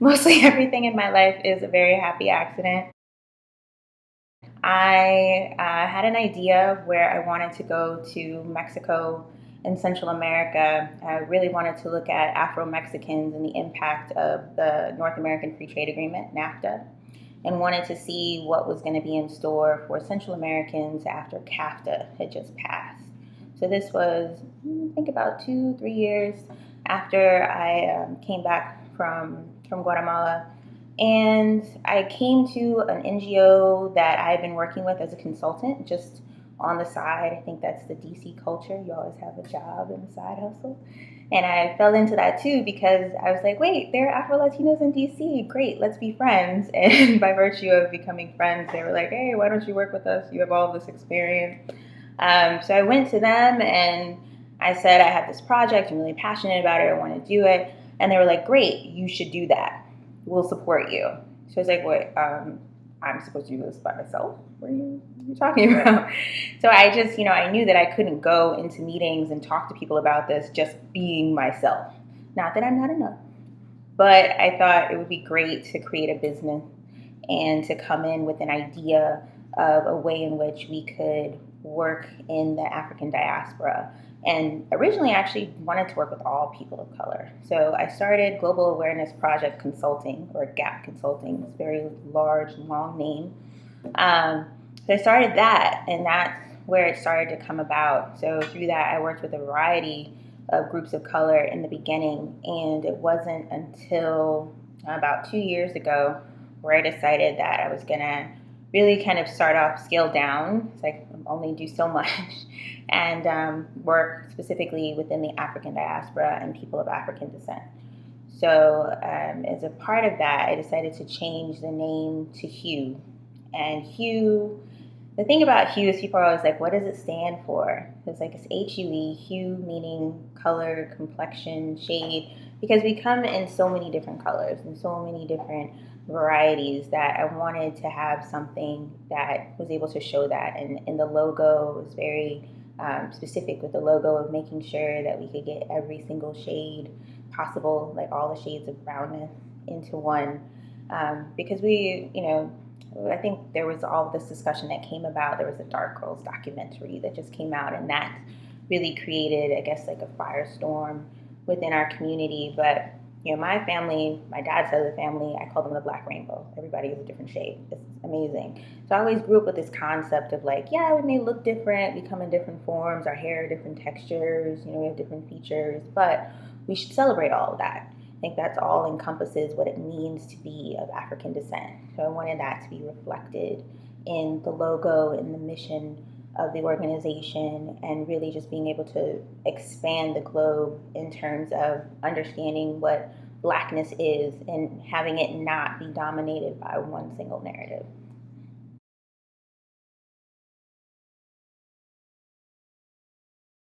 Mostly everything in my life is a very happy accident. I had an idea where I wanted to go to Mexico and Central America. I really wanted to look at Afro-Mexicans and the impact of the North American Free Trade Agreement, NAFTA, and wanted to see what was going to be in store for Central Americans after CAFTA had just passed. So this was, I think, about 2, 3 years after I came back from Guatemala. And I came to an NGO that I had been working with as a consultant, just on the side. I think that's the DC culture. You always have a job and a side hustle. And I fell into that too because I was like, wait, there are Afro-Latinos in DC. Great, let's be friends. And by virtue of becoming friends, they were like, hey, why don't you work with us? You have all of this experience. So I went to them and I said, I have this project. I'm really passionate about it. I want to do it. And they were like, great, you should do that. We'll support you. So I was like, what? I'm supposed to do this by myself? What are you talking about? So I just, I knew that I couldn't go into meetings and talk to people about this just being myself. Not that I'm not enough, but I thought it would be great to create a business and to come in with an idea of a way in which we could work in the African diaspora. And originally, I actually wanted to work with all people of color. So I started Global Awareness Project Consulting, or GAP Consulting. It's a very large, long name. So I started that, and that's where it started to come about. So through that, I worked with a variety of groups of color in the beginning, and it wasn't until about 2 years ago where I decided that I was going to really kind of start off, scale down. It's like only do so much, and work specifically within the African diaspora and people of African descent. So as a part of that, I decided to change the name to HUE. And HUE, the thing about HUE is people are always like, what does it stand for? It's like, it's HUE, hue meaning color, complexion, shade, because we come in so many different colors and so many different varieties that I wanted to have something that was able to show that. And the logo was very specific with the logo of making sure that we could get every single shade possible, like all the shades of brownness into one. Because I think there was all this discussion that came about. There was a Dark Girls documentary that just came out, and that really created, I guess, like a firestorm within our community. But my family, my dad's side of the family, I call them the Black Rainbow. Everybody is a different shade. It's amazing. So I always grew up with this concept of like, yeah, we may look different, we come in different forms, our hair, different textures, we have different features, but we should celebrate all of that. I think that's all encompasses what it means to be of African descent. So I wanted that to be reflected in the logo and the mission of the organization, and really just being able to expand the globe in terms of understanding what Blackness is and having it not be dominated by one single narrative.